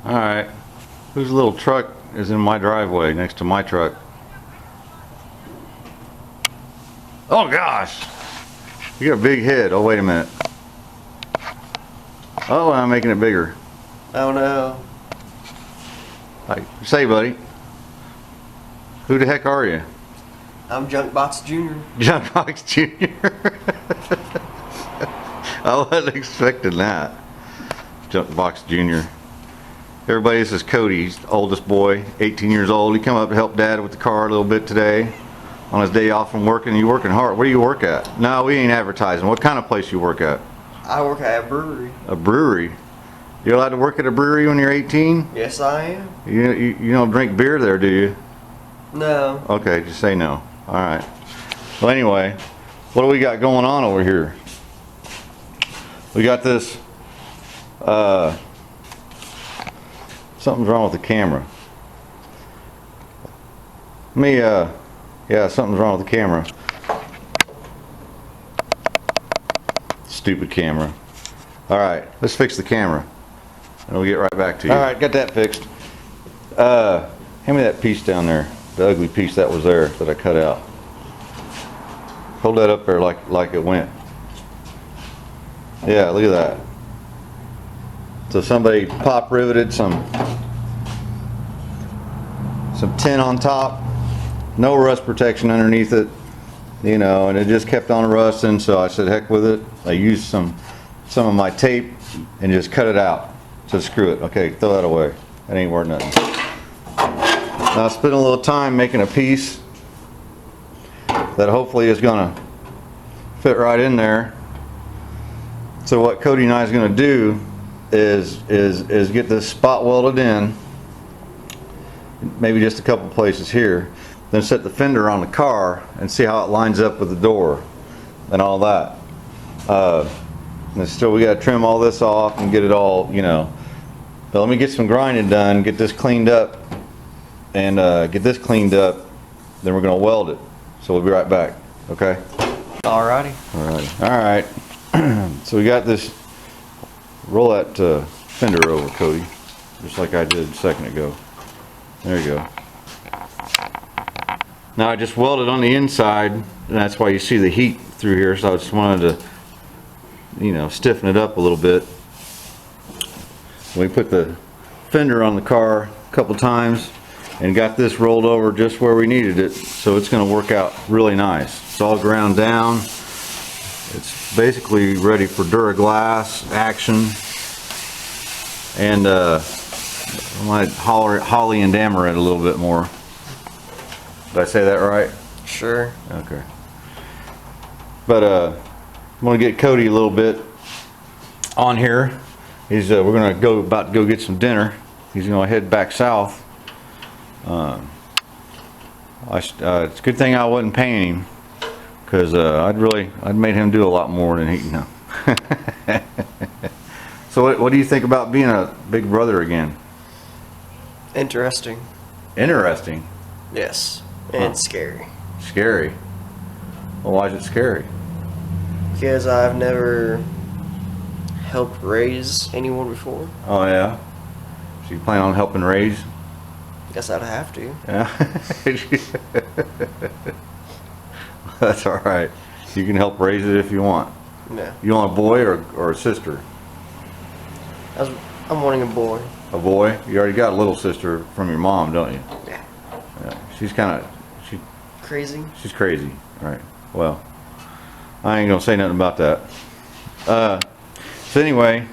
Alright. Whose little truck is in my driveway next to my truck? Oh gosh! You got a big head. Oh, wait a minute. Oh, I'm making it bigger. Oh no. Like, say, buddy. Who the heck are you? I'm Junkbox Jr. Junkbox Jr. I wasn't expecting that. Junkbox Jr. Everybody, this is Cody. He's the oldest boy, 18 years old. He come up to help Dad with the car a little bit today on his day off from working. You working hard. Where do you work at? No, we ain't advertising. What kind of place you work at? I work at a brewery. A brewery? You're allowed to work at a brewery when you're 18? Yes, I am. You don't drink beer there, do you? No. Okay, just say no. Alright. Well, anyway, what do we got going on over here? We got this, something's wrong with the camera. Yeah, something's wrong with the camera. Stupid camera. Alright, let's fix the camera. And we'll get right back to you. Alright, got that fixed. Hand me that piece down there. The ugly piece that was there that I cut out. Hold that up there like it went. Yeah, look at that. So somebody pop riveted some tin on top. No rust protection underneath it. You know, and it just kept on rusting, so I said heck with it. I used some of my tape and just cut it out. So screw it. Okay, throw that away. That ain't worth nothing. Now I spent a little time making a piece that hopefully is gonna fit right in there. So what Cody and I is gonna do is get this spot welded in, maybe just a couple places here, then set the fender on the car and see how it lines up with the door and all that. And still we gotta trim all this off and get it all, you know. But let me get some grinding done, get this cleaned up, and get this cleaned up, then we're gonna weld it. So we'll be right back, okay? Alrighty. Alright. So we got this, roll that fender over, Cody, just like I did a second ago. There you go. Now I just welded on the inside, and that's why you see the heat through here, so I just wanted to, you know, stiffen it up a little bit. We put the fender on the car a couple times and got this rolled over just where we needed it, so it's going to work out really nice. It's all ground down. It's basically ready for Duraglass action, and I might holly and dammer it a little bit more. Did I say that right? Sure. Okay. But I'm going to get Cody a little bit on here. We're going to about to go get some dinner. He's going to head back south. It's a good thing I wasn't paying him, because I'd made him do a lot more than he, you know. So what do you think about being a big brother again? Interesting. Interesting? Yes. And scary. Scary? Well, why is it scary? Because I've never helped raise anyone before. Oh yeah? So you plan on helping raise? Guess I'd have to. Yeah. That's alright. You can help raise it if you want. No. You want a boy or a sister? I'm wanting a boy. A boy? You already got a little sister from your mom, don't you? Yeah. Yeah. She's kind of... Crazy? She's crazy. Alright. Well, I ain't gonna say nothing about that. So anyway,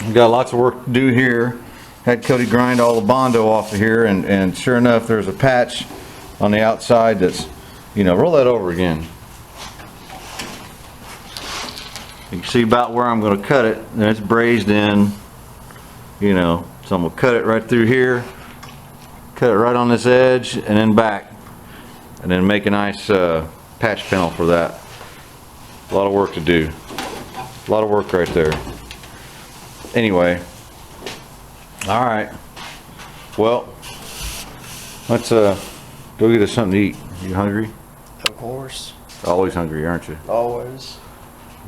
we got lots of work to do here. Had Cody grind all the Bondo off of here, and sure enough, there's a patch on the outside that's, you know, roll that over again. You can see about where I'm going to cut it, and it's brazed in, you know, so I'm going to cut it right through here, cut it right on this edge, and then back, and then make a nice patch panel for that. A lot of work to do. A lot of work right there. Anyway, alright, well, let's go get us something to eat. You hungry? Of course. Always hungry, aren't you? Always.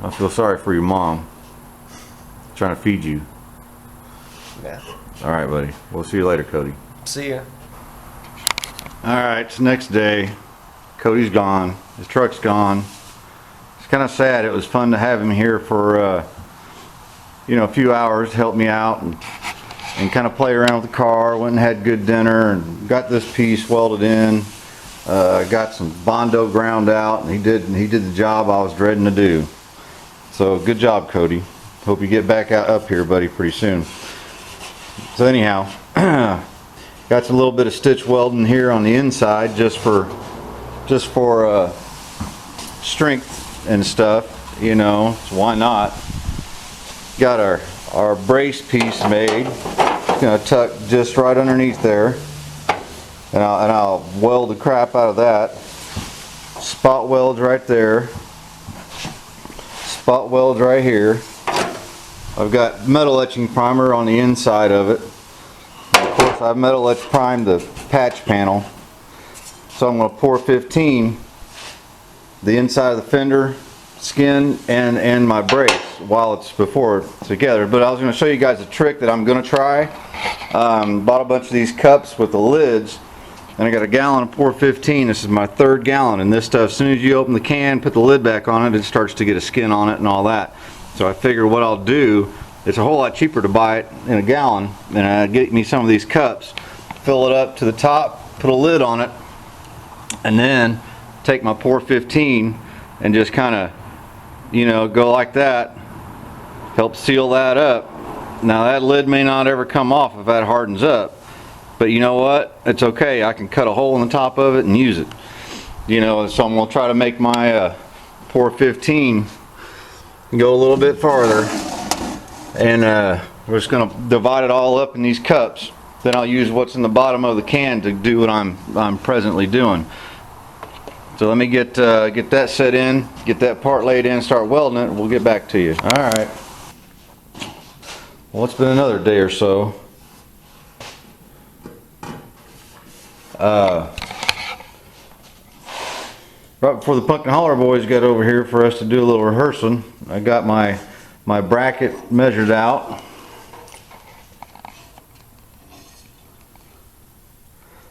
I feel sorry for your mom, trying to feed you. Yeah. All right, buddy. We'll see you later, Cody. See ya. All right, it's the next day. Cody's gone. His truck's gone. It's kind of sad. It was fun to have him here for, you know, a few hours to help me out and kind of play around with the car. Went and had good dinner and got this piece welded in. Got some Bondo ground out, and he did the job I was dreading to do. So good job, Cody. Hope you get back up here, buddy, pretty soon. So anyhow, got a little bit of stitch welding here on the inside just for strength and stuff, you know, so why not. Got our brace piece made. It's gonna tuck just right underneath there, and I'll weld the crap out of that. Spot welds right there, spot welds right here. I've got metal etching primer on the inside of it. Of course, I've metal etch primed the patch panel, so I'm going to pour 15 the inside of the fender skin and my brace while it's before together. But I was going to show you guys a trick that I'm going to try. Bought a bunch of these cups with the lids, and I got a gallon of pour 15. This is my third gallon, and this stuff, as soon as you open the can, put the lid back on it, it starts to get a skin on it and all that. So I figure what I'll do, it's a whole lot cheaper to buy it in a gallon, and I get me some of these cups, fill it up to the top, put a lid on it, and then take my pour 15 and just kind of, you know, go like that, help seal that up. Now that lid may not ever come off if that hardens up, but you know what, it's okay. I can cut a hole in the top of it and use it, you know. So I'm going to try to make my pour 15 go a little bit farther, and we're just going to divide it all up in these cups. Then I'll use what's in the bottom of the can to do what I'm presently doing. So let me get that set in, get that part laid in, start welding it, and we'll get back to you. All right. Well, it's been another day or so. Right before the Pumpkin Holler boys got over here for us to do a little rehearsing, I got my bracket measured out.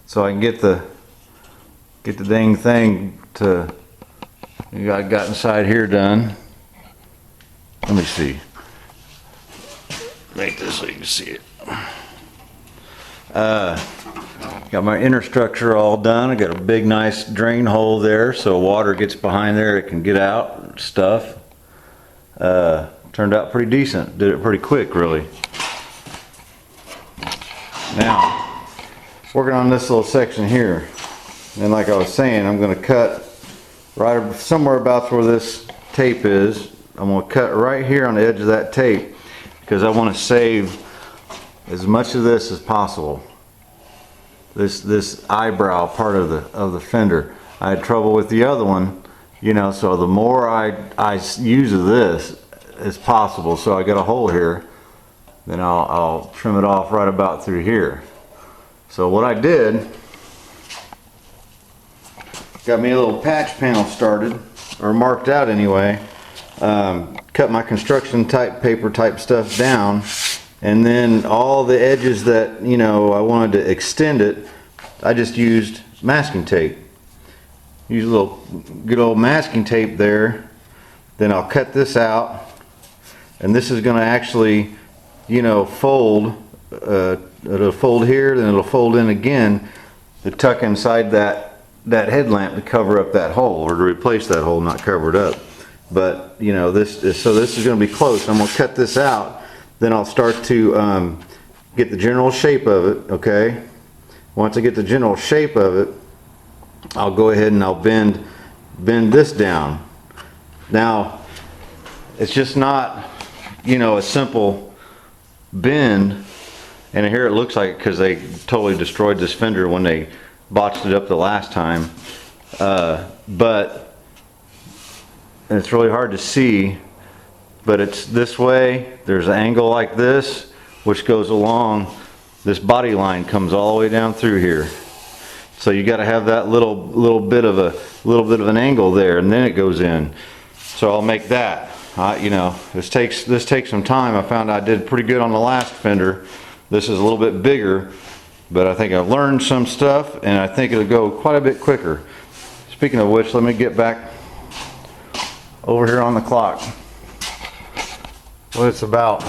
So I can get the dang thing to I got inside here done. Let me see. Make this so you can see it. Got my inner structure all done. I got a big nice drain hole there, so water gets behind there, it can get out and stuff. Turned out pretty decent. Did it pretty quick, really. Now, working on this little section here, and like I was saying, I'm going to cut right somewhere about where this tape is. I'm going to cut right here on the edge of that tape because I want to save as much of this as possible. This eyebrow part of the fender. I had trouble with the other one, you know, so the more I use of this as possible, so I got a hole here, then I'll trim it off right about through here. So what I did, got me a little patch panel started, or marked out anyway, cut my construction type paper type stuff down, and then all the edges that, you know, I wanted to extend it, I just used masking tape. Use a little good old masking tape there. Then I'll cut this out, and this is going to actually, you know, fold. It'll fold here, then it'll fold in again to tuck inside that headlamp to cover up that hole, or to replace that hole, not cover it up. But you know, this is going to be close. I'm going to cut this out. Then I'll start to get the general shape of it, okay? Once I get the general shape of it, I'll go ahead and I'll bend this down. Now, it's just not, you know, a simple bend, and here it looks like it because they totally destroyed this fender when they botched it up the last time. But it's really hard to see, but it's this way. There's an angle like this, which goes along. This body line comes all the way down through here. So you got to have that little bit of an angle there, and then it goes in. So I'll make that. You know, this takes some time. I found I did pretty good on the last fender, This is a little bit bigger, but I think I've learned some stuff and I think it'll go quite a bit quicker. Speaking of which, let me get back over here on the clock. Well, it's about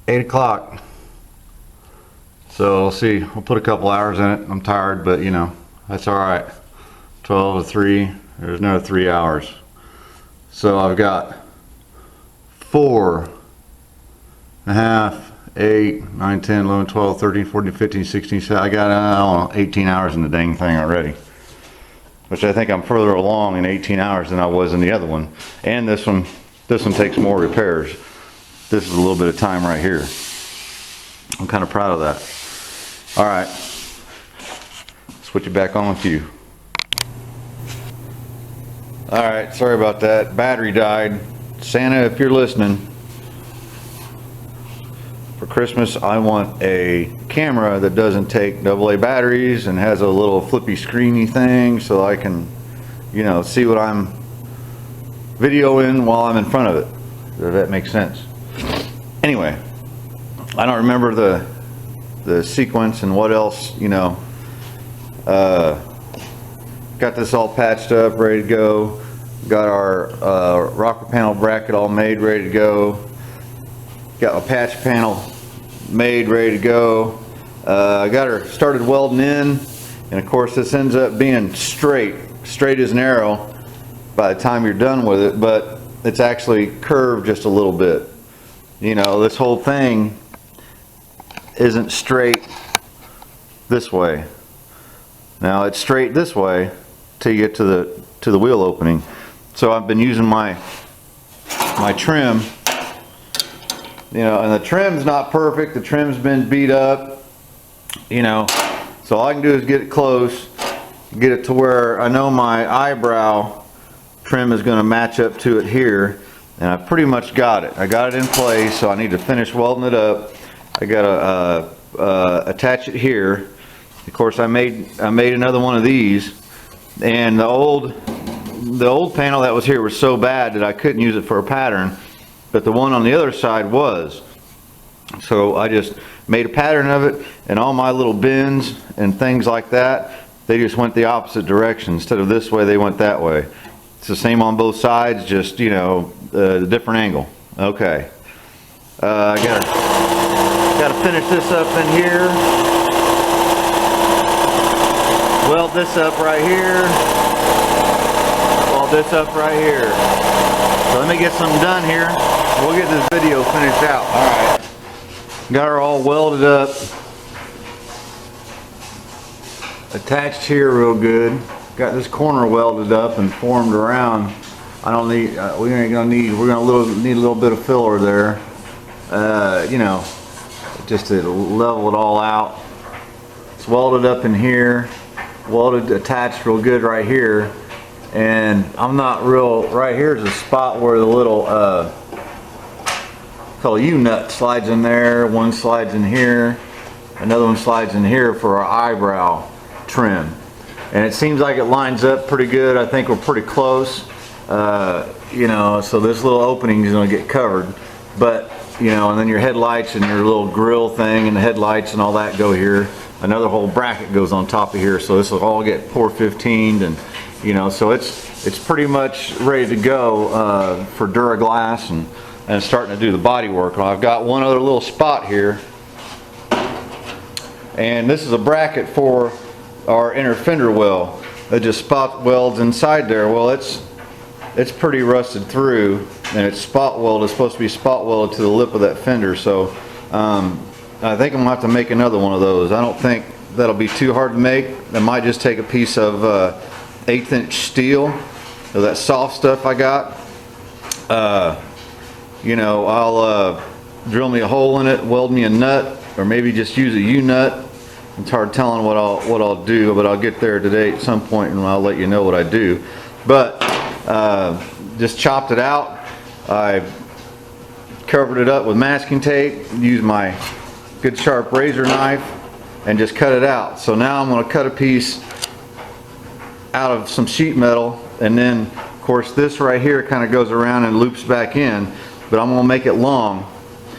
8 o'clock. So we'll see, we'll put a couple hours in it. I'm tired, but you know, that's all right. 12 to 3, there's another 3 hours. So I've got 4 and a half, 8, 9, 10, 11, 12, 13, 14, 15, 16, 17. I got, I don't know, 18 hours in the dang thing already. Which I think I'm further along in 18 hours than I was in the other one. And this one takes more repairs. This is a little bit of time right here. I'm kind of proud of that. All right, switch it back on with you. All right, sorry about that. Battery died. Santa, if you're listening, for Christmas I want a camera that doesn't take AA batteries and has a little flippy screeny thing so I can, you know, see what I'm videoing while I'm in front of it. If that makes sense. Anyway, I don't remember the sequence and what else, you know. Got this all patched up, ready to go. Got our rocker panel bracket all made, ready to go. Got a patch panel made, ready to go. I got her started welding in, and of course this ends up being straight as an arrow by the time you're done with it, but it's actually curved just a little bit. You know, this whole thing isn't straight this way. Now it's straight this way till you get to the wheel opening. So I've been using my trim, you know, and the trim's not perfect. The trim's been beat up, you know, so all I can do is get it close, get it to where I know my eyebrow trim is going to match up to it here, and I pretty much got it. I got it in place, so I need to finish welding it up. I got to attach it here. Of course, I made another one of these, and the old panel that was here was so bad that I couldn't use it for a pattern, but the one on the other side was. So I just made a pattern of it, and all my little bends and things like that, they just went the opposite direction. Instead of this way, they went that way. It's the same on both sides, just, you know, the different angle. Okay. I gotta finish this up in here. Weld this up right here. Weld this up right here. So let me get some done here. We'll get this video finished out. Alright. Got her all welded up. Attached here real good. Got this corner welded up and formed around. I don't need, we're gonna need a little bit of filler there. You know, just to level it all out. It's welded up in here. Welded, attached real good right here. And I'm not real, right here is a spot where the little called a U-nut slides in there. One slides in here, another one slides in here for our eyebrow trim. And it seems like it lines up pretty good. I think we're pretty close. You know, so this little opening is going to get covered. But, you know, and then your headlights and your little grill thing and the headlights and all that go here. Another whole bracket goes on top of here, so this will all get pour 15'd, and you know, so it's pretty much ready to go for Duraglass and starting to do the body work. Well, I've got one other little spot here, and this is a bracket for our inner fender well. It just spot welds inside there. Well, it's pretty rusted through, and it's spot welded. It's supposed to be spot welded to the lip of that fender, so I think I'm gonna have to make another one of those. I don't think that'll be too hard to make. I might just take a piece of 1/8 inch steel, of that soft stuff I got. You know, I'll drill me a hole in it, weld me a nut, or maybe just use a U-nut. It's hard telling what I'll do, but I'll get there today at some point, and I'll let you know what I do. But just chopped it out. I covered it up with masking tape, used my good sharp razor knife, and just cut it out. So now I'm going to cut a piece out of some sheet metal, and then of course this right here kind of goes around and loops back in. but I'm gonna make it long.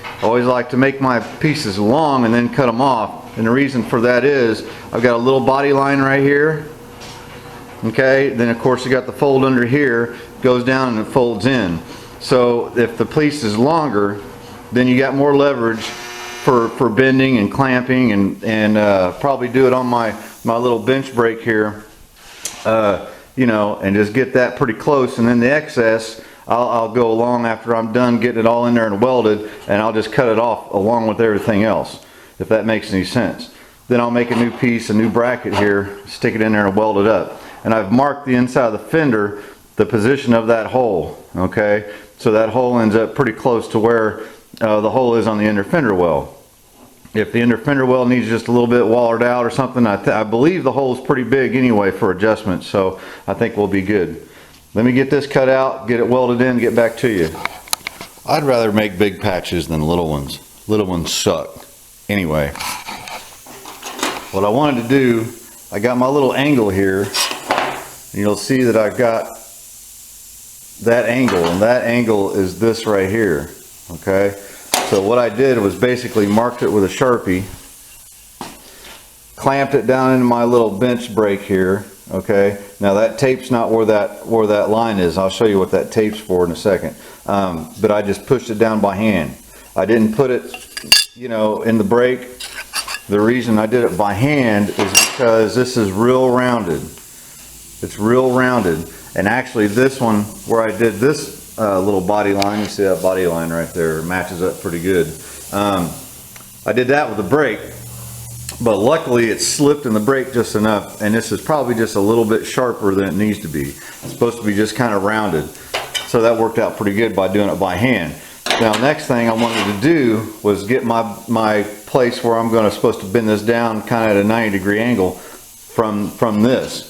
I always like to make my pieces long and then cut them off. And the reason for that is I've got a little body line right here. Okay, then of course you got the fold under here, goes down and it folds in. So if the piece is longer, then you got more leverage for bending and clamping, and probably do it on my little bench brake here, you know, and just get that pretty close, and then the excess I'll go along after I'm done getting it all in there and welded, and I'll just cut it off along with everything else, if that makes any sense. Then I'll make a new piece, a new bracket here, stick it in there and weld it up. And I've marked the inside of the fender, the position of that hole, okay? So that hole ends up pretty close to where the hole is on the inner fender well. If the inner fender well needs just a little bit wallered out or something, I believe the hole is pretty big anyway for adjustments, so I think we'll be good. Let me get this cut out, get it welded in, get back to you. I'd rather make big patches than little ones. Little ones suck. Anyway, what I wanted to do, I got my little angle here, and you'll see that I've got that angle, and that angle is this right here, okay? So what I did was basically marked it with a Sharpie, clamped it down into my little bench brake here, okay? Now that tape's not where that line is. I'll show you what that tape's for in a second. But I just pushed it down by hand. I didn't put it, you know, in the brake. The reason I did it by hand is because this is real rounded. It's real rounded. And actually this one, where I did this little body line, you see that body line right there, matches up pretty good. I did that with the brake, but luckily it slipped in the brake just enough, and this is probably just a little bit sharper than it needs to be. It's supposed to be just kind of rounded. So that worked out pretty good by doing it by hand. Now next thing I wanted to do was get my place where I'm supposed to bend this down kind of at a 90-degree angle from this.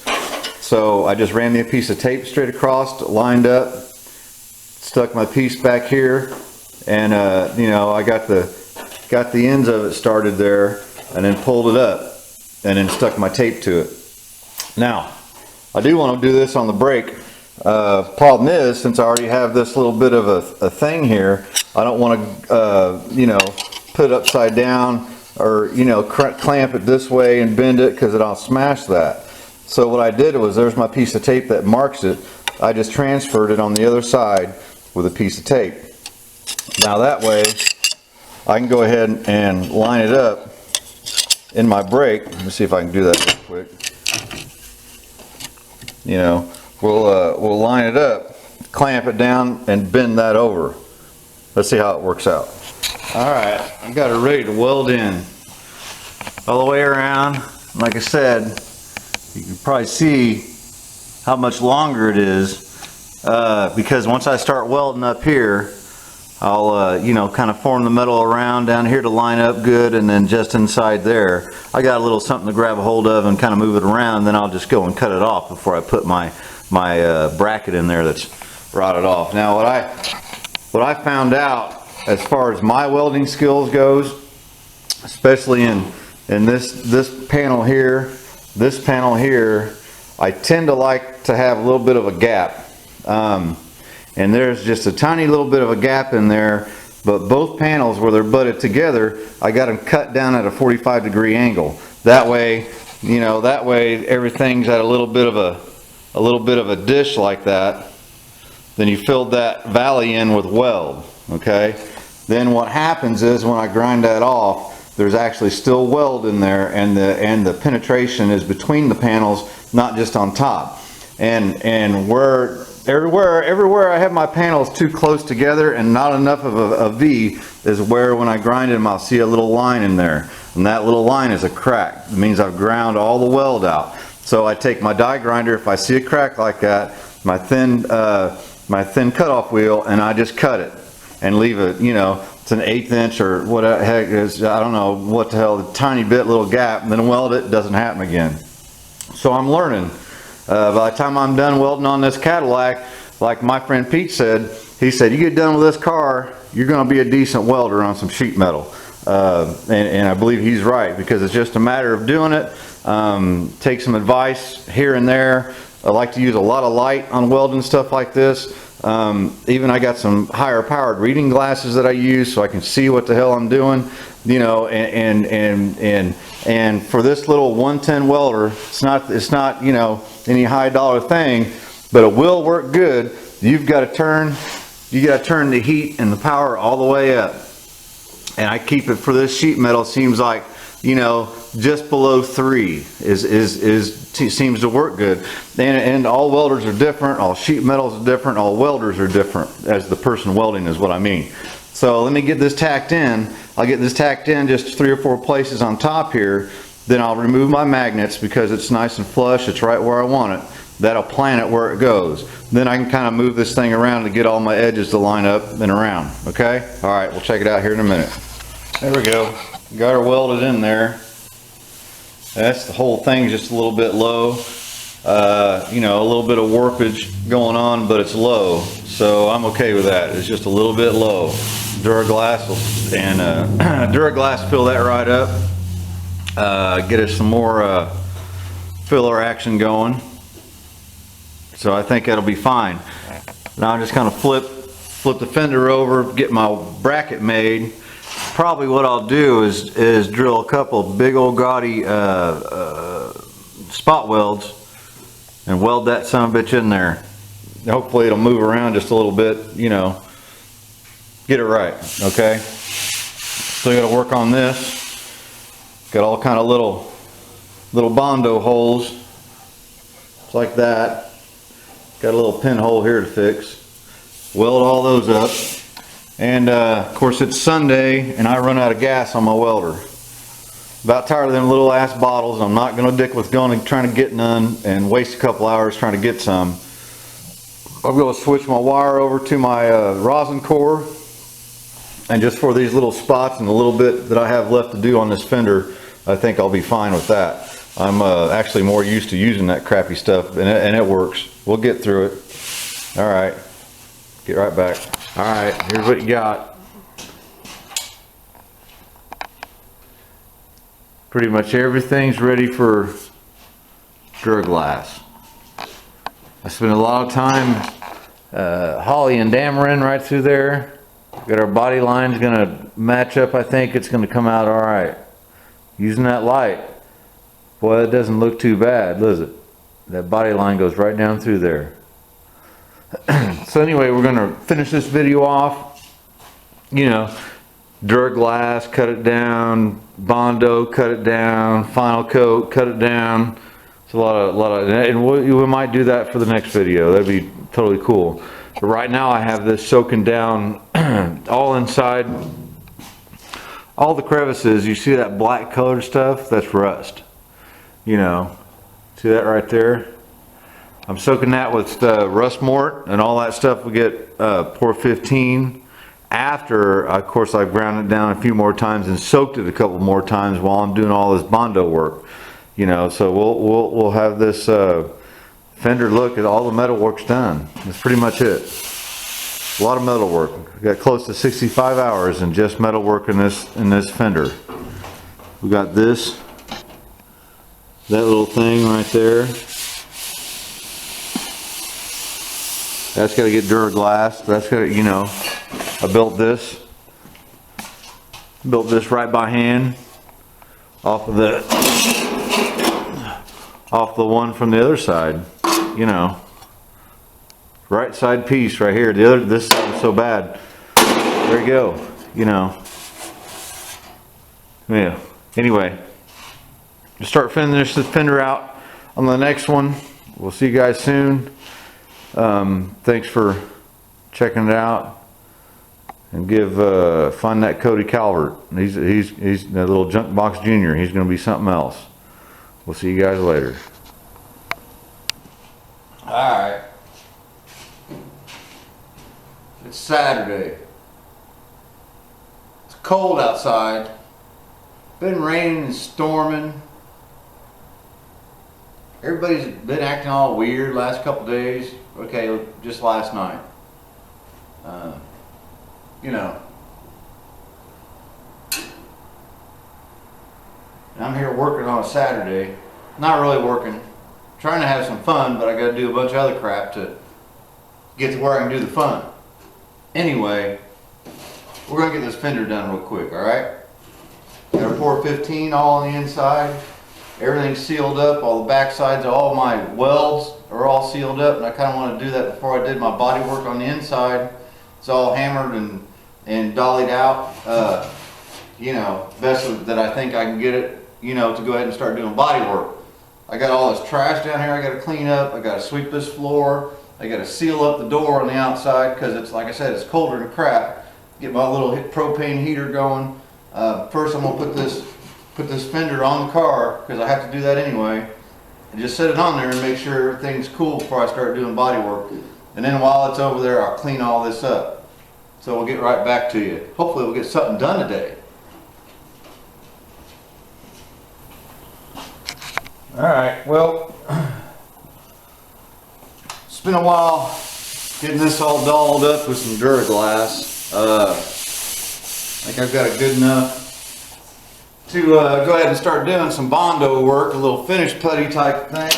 So I just ran me a piece of tape straight across, lined up, stuck my piece back here, and you know, I got the ends of it started there, and then pulled it up, and then stuck my tape to it. Now, I do want to do this on the brake. Problem is, since I already have this little bit of a thing here, I don't want to, you know, put it upside down, or, you know, clamp it this way and bend it, because I'll smash that. So what I did was, there's my piece of tape that marks it. I just transferred it on the other side with a piece of tape. Now that way, I can go ahead and line it up in my brake. Let me see if I can do that real quick. You know, we'll line it up, clamp it down, and bend that over. Let's see how it works out. All right, I've got it ready to weld in all the way around. Like I said, you can probably see how much longer it is, because once I start welding up here, I'll you know, kind of form the metal around down here to line up good, and then just inside there I got a little something to grab a hold of and kind of move it around, and then I'll just go and cut it off before I put my bracket in there that's rotted off. Now what I found out as far as my welding skills goes, especially in this panel here, I tend to like to have a little bit of a gap, and there's just a tiny little bit of a gap in there, but both panels where they're butted together, I got them cut down at a 45-degree angle. That way, you know, that way everything's at a little bit of a dish like that. Then you filled that valley in with weld, okay? Then what happens is, when I grind that off, there's actually still weld in there, and the penetration is between the panels, not just on top. And everywhere I have my panels too close together and not enough of a V is where, when I grind them, I'll see a little line in there, and that little line is a crack. It means I've ground all the weld out. So I take my die grinder, if I see a crack like that, my thin cutoff wheel, and I just cut it and leave it, you know, it's an 1/8 inch or what the heck is, I don't know what the hell, a tiny bit little gap, and then weld it, doesn't happen again. So I'm learning. By the time I'm done welding on this Cadillac, like my friend Pete said, he said, you get done with this car, you're going to be a decent welder on some sheet metal. And I believe he's right, because it's just a matter of doing it. Take some advice here and there. I like to use a lot of light on welding stuff like this. Even I got some higher powered reading glasses that I use so I can see what the hell I'm doing, you know, and for this little 110 welder, it's not, you know, any high dollar thing, but it will work good. You got to turn the heat and the power all the way up. And I keep it for this sheet metal, seems like, you know, just below 3 seems to work good. And all welders are different, all sheet metals are different, all welders are different, as the person welding is what I mean. So let me get this tacked in. I'll get this tacked in just 3 or 4 places on top here. Then I'll remove my magnets because it's nice and flush, it's right where I want it. That'll plant it where it goes. Then I can kind of move this thing around to get all my edges to line up and around, okay? All right, we'll check it out here in a minute. There we go. Got her welded in there. That's the whole thing, just a little bit low. You know, a little bit of warpage going on, but it's low. So I'm okay with that. It's just a little bit low. Duraglass and Duraglass fill that right up. Get us some more filler action going. So I think that'll be fine. Now I'm just kind of flip the fender over, get my bracket made. Probably what I'll do is drill a couple big old gaudy spot welds and weld that son of a bitch in there. Hopefully it'll move around just a little bit, you know, get it right, okay? Still got to work on this. Got all kind of little Bondo holes, just like that. Got a little pinhole here to fix. Weld all those up. And of course it's Sunday and I run out of gas on my welder. About tired of them little ass bottles. I'm not going to dick with going and trying to get none and waste a couple hours trying to get some. I'm going to switch my wire over to my rosin core. And just for these little spots and a little bit that I have left to do on this fender, I think I'll be fine with that. I'm actually more used to using that crappy stuff and it works. We'll get through it. Alright, get right back. Alright, here's what you got. Pretty much everything's ready for Duraglass. I spent a lot of time holly and dammering right through there. Got our body line's gonna match up. I think it's gonna come out alright. Using that light, boy, it doesn't look too bad, does it? That body line goes right down through there. So anyway, we're gonna finish this video off. You know, Duraglass, cut it down. Bondo, cut it down. Final coat, cut it down. It's a lot of, and we might do that for the next video. That'd be totally cool. But right now, I have this soaking down all inside. All the crevices. You see that black colored stuff? That's rust. You know, see that right there? I'm soaking that with rust mort and all that stuff. We get pour 15 after, of course, I've ground it down a few more times and soaked it a couple more times while I'm doing all this Bondo work. You know, so we'll have this fender look at all the metal work's done. That's pretty much it. A lot of metal work. We got close to 65 hours in just metal work in this fender. We got this, that little thing right there. That's got to get Duraglass. That's got to, you know, I built this right by hand off the one from the other side, you know, right side piece right here. This is so bad. There you go, you know. Yeah. Anyway, just start finish this fender out on the next one. We'll see you guys soon. Thanks for checking it out, and find that Cody Calvert. He's that little junk box junior. He's going to be something else. We'll see you guys later. All right, it's Saturday. It's cold outside. Been raining and storming. Everybody's been acting all weird last couple days. Okay, just last night. You know. And I'm here working on a Saturday. Not really working. Trying to have some fun, but I got to do a bunch of other crap to get to where I can do the fun. Anyway, we're gonna get this fender done real quick, alright? Got a 415 all on the inside. Everything's sealed up, all the back sides of all my welds are all sealed up, and I kind of want to do that before I did my body work on the inside. It's all hammered and dollied out, you know, best that I think I can get it, you know, to go ahead and start doing body work. I got all this trash down here I got to clean up. I got to sweep this floor. I got to seal up the door on the outside because it's, like I said, it's colder than crap. Get my little propane heater going. First I'm going to put this fender on the car because I have to do that anyway. And just set it on there and make sure everything's cool before I start doing body work. And then while it's over there, I'll clean all this up. So we'll get right back to you. Hopefully we'll get something done today. Alright, well, it's been a while getting this all dolled up with some Duraglass. I think I've got it good enough to go ahead and start doing some Bondo work, a little finish putty type thing.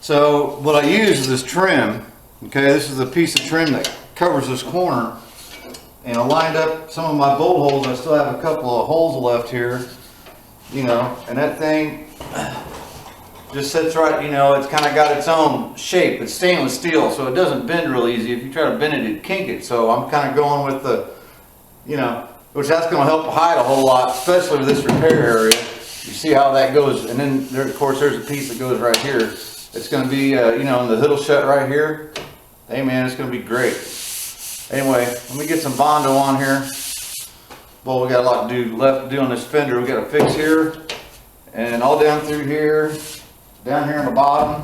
So what I use is this trim. Okay, this is a piece of trim that covers this corner. And I lined up some of my bolt holes. I still have a couple of holes left here, you know, and that thing just sits right, you know, it's kind of got its own shape. It's stainless steel, so it doesn't bend real easy. If you try to bend it, it'd kink it. So I'm kind of going with the, you know, which that's going to help hide a whole lot, especially with this repair area. You see how that goes, and then there, of course there's a piece that goes right here. It's going to be, you know, and the hood'll shut right here. Hey man, it's going to be great. Anyway, let me get some Bondo on here. Well, we got a lot to do left to do on this fender. We got to fix here, and all down through here, down here on the bottom.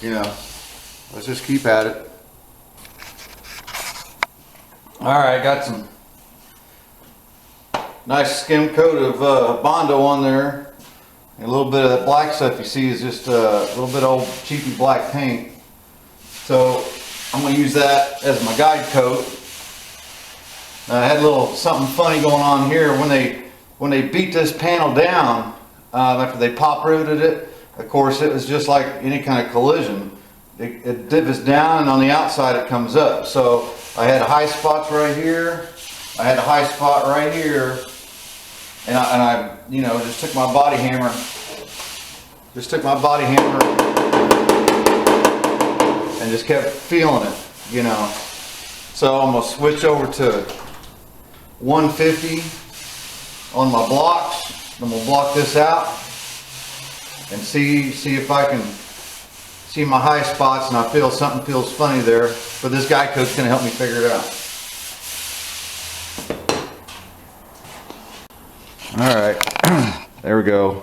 You know, let's just keep at it. Alright, got some nice skim coat of Bondo on there. And a little bit of that black stuff you see is just a little bit of old cheapy black paint. So I'm going to use that as my guide coat. I had a little something funny going on here when they beat this panel down after they pop riveted it. Of course, it was just like any kind of collision. It divots down, and on the outside it comes up. So I had high spots right here. I had a high spot right here, and I you know, just took my body hammer, and just kept feeling it, you know. So I'm gonna switch over to 150 on my blocks. I'm gonna block this out and see if I can see my high spots, and I feel something feels funny there, but this guide coat's gonna help me figure it out. All right, there we go.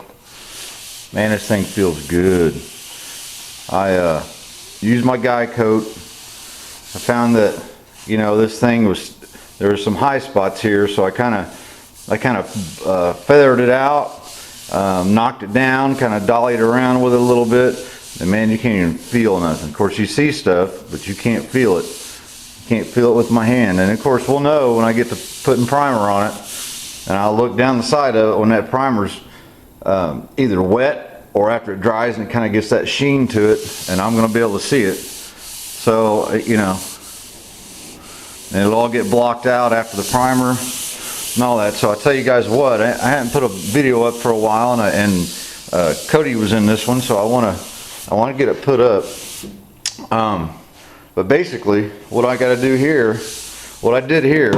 Man, this thing feels good. I used my guide coat. I found that, you know, this thing there were some high spots here, so I kind of feathered it out, knocked it down, kind of dollied around with it a little bit. And man, you can't even feel nothing. Of course, you see stuff, but you can't feel it. You can't feel it with my hand. And of course, we'll know when I get to putting primer on it. And I'll look down the side of it when that primer's either wet or after it dries and it kind of gets that sheen to it. And I'm going to be able to see it. So, you know, and it'll all get blocked out after the primer and all that. So I'll tell you guys what, I hadn't put a video up for a while, and Cody was in this one, so I want to get it put up. But basically, what I got to do here, what I did here,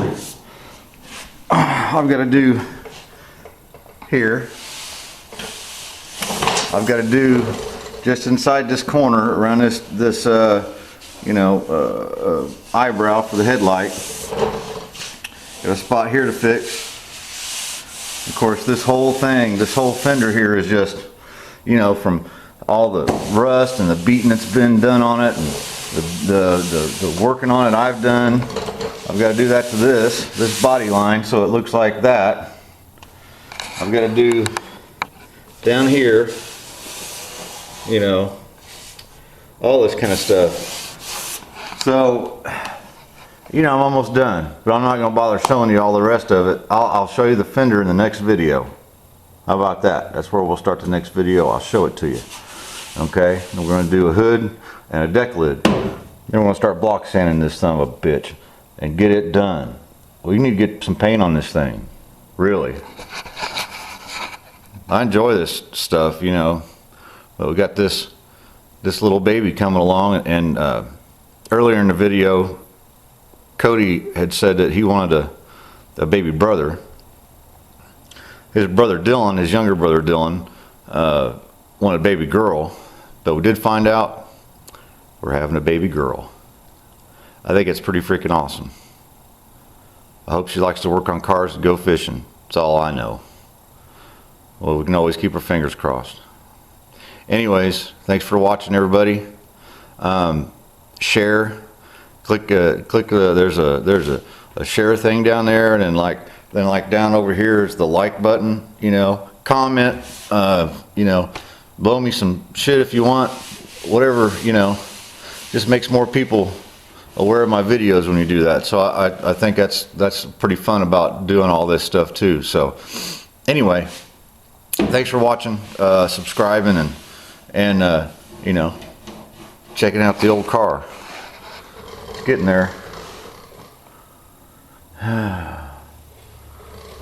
I've got to do here. I've got to do just inside this corner, around this you know, eyebrow for the headlight. Got a spot here to fix. Of course, this whole thing, this whole fender here is just, you know, from all the rust and the beating that's been done on it, and the working on it I've done. I've got to do that to this body line so it looks like that. I've got to do down here, you know, all this kind of stuff. So, you know, I'm almost done, but I'm not going to bother showing you all the rest of it. I'll show you the fender in the next video. How about that? That's where we'll start the next video. I'll show it to you. Okay, and we're gonna do a hood and a deck lid. Then we're gonna start block sanding this son of a bitch and get it done. We need to get some paint on this thing, really. I enjoy this stuff, you know, but we got this little baby coming along, and earlier in the video, Cody had said that he wanted a baby brother. His brother Dylan, his younger brother Dylan, wanted a baby girl, but we did find out we're having a baby girl. I think it's pretty freaking awesome. I hope she likes to work on cars and go fishing. That's all I know. Well, we can always keep our fingers crossed. Anyways, thanks for watching, everybody. Share, click. There's a share thing down there, and then like down over here is the like button. You know, comment. You know, blow me some shit if you want. Whatever, you know, just makes more people aware of my videos when you do that. So I think that's pretty fun about doing all this stuff too. So anyway, thanks for watching, subscribing, and you know, checking out the old car. It's getting there.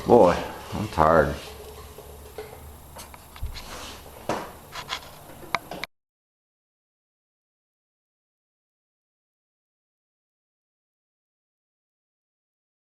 Boy, I'm tired.